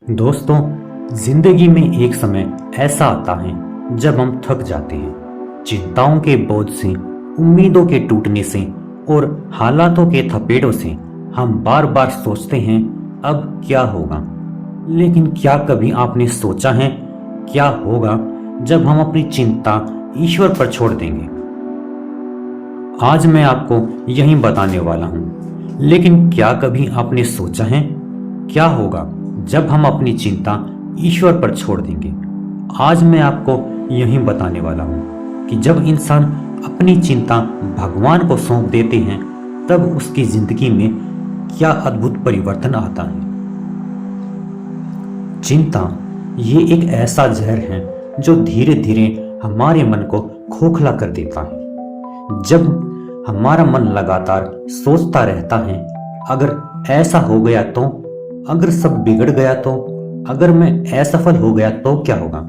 दोस्तों, जिंदगी में एक समय ऐसा आता है जब हम थक जाते हैं। चिंताओं के बोझ से, उम्मीदों के टूटने से और हालातों के थपेड़ों से हम बार बार सोचते हैं अब क्या होगा। लेकिन क्या कभी आपने सोचा है क्या होगा जब हम अपनी चिंता ईश्वर पर छोड़ देंगे? आज मैं आपको यही बताने वाला हूं। लेकिन क्या कभी आपने सोचा है क्या होगा जब हम अपनी चिंता ईश्वर पर छोड़ देंगे? आज मैं आपको यही बताने वाला हूं कि जब इंसान अपनी चिंता भगवान को सौंप देते हैं तब उसकी जिंदगी में क्या अद्भुत परिवर्तन आता है। चिंता ये एक ऐसा जहर है जो धीरे धीरे हमारे मन को खोखला कर देता है। जब हमारा मन लगातार सोचता रहता है अगर ऐसा हो गया तो, अगर सब बिगड़ गया तो, अगर मैं असफल हो गया तो क्या होगा।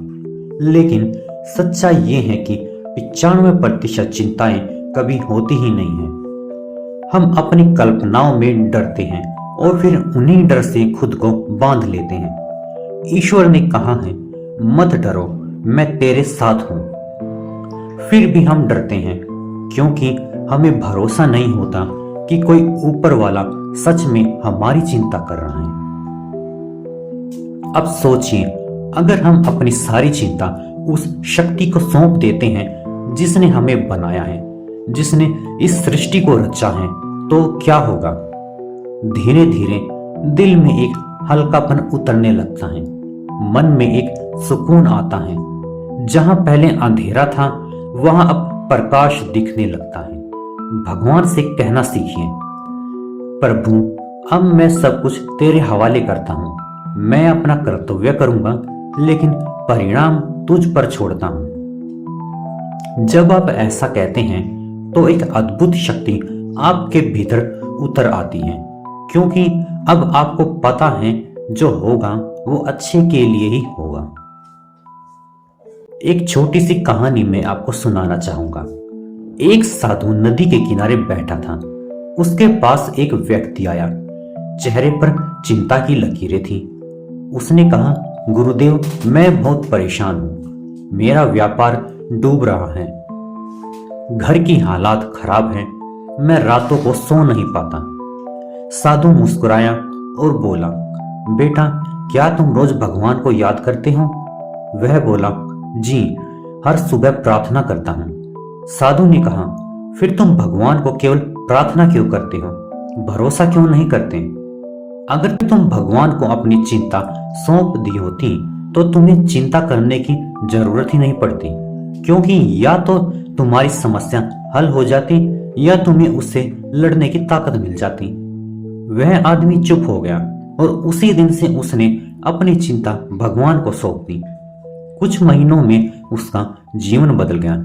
लेकिन सच्चाई ये है कि 95% चिंताएं कभी होती ही नहीं है। हम अपनी कल्पनाओं में डरते हैं और फिर उन्हीं डर से खुद को बांध लेते हैं। ईश्वर ने कहा है मत डरो, मैं तेरे साथ हूं। फिर भी हम डरते हैं क्योंकि हमें भरोसा नहीं होता कि कोई ऊपर वाला सच में हमारी चिंता कर रहा है। अब सोचिए, अगर हम अपनी सारी चिंता उस शक्ति को सौंप देते हैं जिसने हमें बनाया है, जिसने इस सृष्टि को रचा है, तो क्या होगा? धीरे धीरे दिल में एक हल्कापन उतरने लगता है, मन में एक सुकून आता है। जहां पहले अंधेरा था वहां अब प्रकाश दिखने लगता है। भगवान से कहना सीखिए, प्रभु अब मैं सब कुछ तेरे हवाले करता हूं। मैं अपना कर्तव्य करूंगा लेकिन परिणाम तुझ पर छोड़ता हूं। जब आप ऐसा कहते हैं तो एक अद्भुत शक्ति आपके भीतर उतर आती है, क्योंकि अब आपको पता है जो होगा वो अच्छे के लिए ही होगा। एक छोटी सी कहानी मैं आपको सुनाना चाहूंगा। एक साधु नदी के किनारे बैठा था। उसके पास एक व्यक्ति आया, चेहरे पर चिंता की लकीरें थी। उसने कहा, गुरुदेव मैं बहुत परेशान हूं, मेरा व्यापार डूब रहा है, घर की हालात खराब हैं, मैं रातों को सो नहीं पाता। साधु मुस्कुराया और बोला, बेटा क्या तुम रोज भगवान को याद करते हो? वह बोला, जी हर सुबह प्रार्थना करता हूं। साधु ने कहा, फिर तुम भगवान को केवल प्रार्थना क्यों करते हो, भरोसा क्यों नहीं करते? अगर तुम भगवान को अपनी चिंता सौंप दी होती तो तुम्हें चिंता करने की जरूरत ही नहीं पड़ती, क्योंकि या तो तुम्हारी समस्या हल हो जाती या तुम्हें उससे लड़ने की ताकत मिल जाती। वह आदमी चुप हो गया और उसी दिन से उसने अपनी चिंता भगवान को सौंप दी। कुछ महीनों में उसका जीवन बदल गया,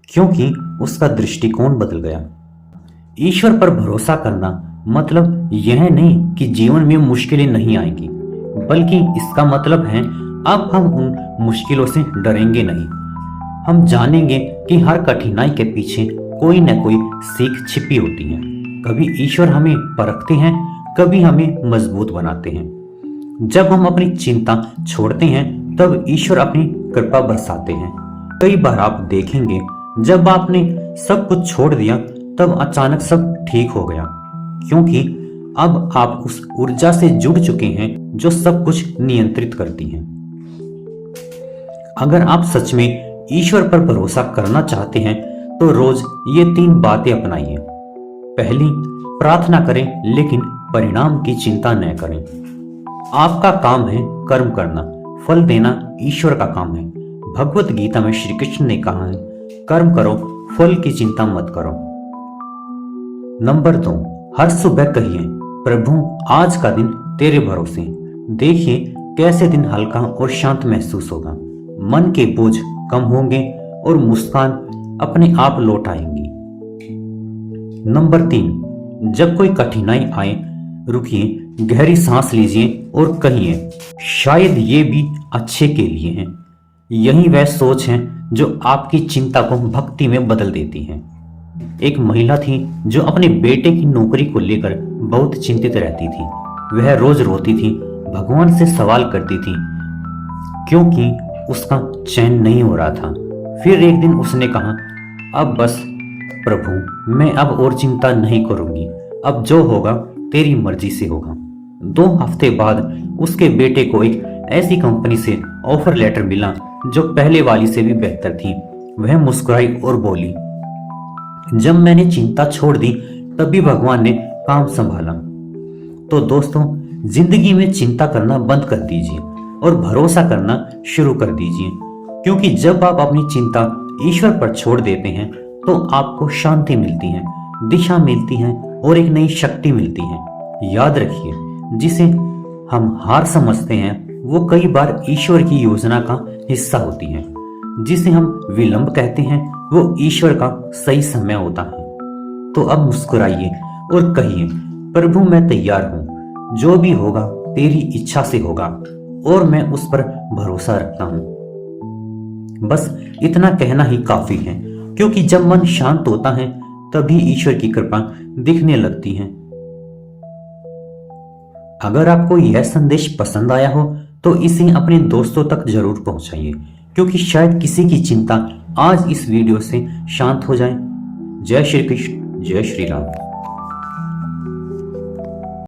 क्योंकि उसका दृष्टिकोण बदल गया। ईश्वर पर भरोसा करना मतलब यह नहीं कि जीवन में मुश्किलें नहीं आएंगी, बल्कि इसका मतलब है अब हम उन मुश्किलों से डरेंगे नहीं। हम जानेंगे कि हर कठिनाई के पीछे कोई न कोई सीख छिपी होती है। कभी ईश्वर हमें परखते हैं, कभी हमें मजबूत बनाते हैं। जब हम अपनी चिंता छोड़ते हैं तब ईश्वर अपनी कृपा बरसाते हैं। कई बार आप देखेंगे जब आपने सब कुछ छोड़ दिया तब अचानक सब ठीक हो गया, क्योंकि अब आप उस ऊर्जा से जुड़ चुके हैं जो सब कुछ नियंत्रित करती है। अगर आप सच में ईश्वर पर भरोसा करना चाहते हैं तो रोज ये 3 बातें अपनाइए। पहली, प्रार्थना करें लेकिन परिणाम की चिंता न करें। आपका काम है कर्म करना, फल देना ईश्वर का काम है। भगवत गीता में श्री कृष्ण ने कहा है, कर्म करो, फल की चिंता मत करो। नंबर 2, हर सुबह कहिए, प्रभु आज का दिन तेरे भरोसे। देखिए कैसे दिन हल्का और शांत महसूस होगा, मन के बोझ कम होंगे और मुस्कान अपने आप लौट आएंगी। नंबर 3, जब कोई कठिनाई आए रुकिए, गहरी सांस लीजिए और कहिए, शायद ये भी अच्छे के लिए है। यही वह सोच है जो आपकी चिंता को भक्ति में बदल देती है। एक महिला थी जो अपने बेटे की नौकरी को लेकर बहुत चिंतित रहती थी। वह रोज रोती थी, भगवान से सवाल करती थी क्योंकि उसका चैन नहीं हो रहा था। फिर एक दिन उसने कहा, अब बस प्रभु, मैं अब और चिंता नहीं करूंगी, अब जो होगा तेरी मर्जी से होगा। 2 हफ्ते बाद उसके बेटे को एक ऐसी कंपनी से ऑफर लेटर मिला जो पहले वाली से भी बेहतर थी। वह मुस्कुराई और बोली, जब मैंने चिंता छोड़ दी तभी भगवान ने काम संभाला। तो दोस्तों, जिंदगी में चिंता करना बंद कर दीजिए और भरोसा करना शुरू कर दीजिए, क्योंकि जब आप अपनी चिंता ईश्वर पर छोड़ देते हैं तो आपको शांति मिलती है, दिशा मिलती है और एक नई शक्ति मिलती है। याद रखिए, जिसे हम हार समझते हैं वो कई बार ईश्वर की योजना का हिस्सा होती है। जिसे हम विलंब कहते हैं वो ईश्वर का सही समय होता है। तो अब मुस्कुराइए और कहिए, प्रभु मैं तैयार हूं, जो भी होगा तेरी इच्छा से होगा और मैं उस पर भरोसा रखता हूं। बस इतना कहना ही काफी है, क्योंकि जब मन शांत होता है तभी ईश्वर की कृपा दिखने लगती है। अगर आपको यह संदेश पसंद आया हो तो इसे अपने दोस्तों तक जरूर पहुंचाइए, क्योंकि शायद किसी की चिंता आज इस वीडियो से शांत हो जाए। जय श्री कृष्ण, जय श्री राम।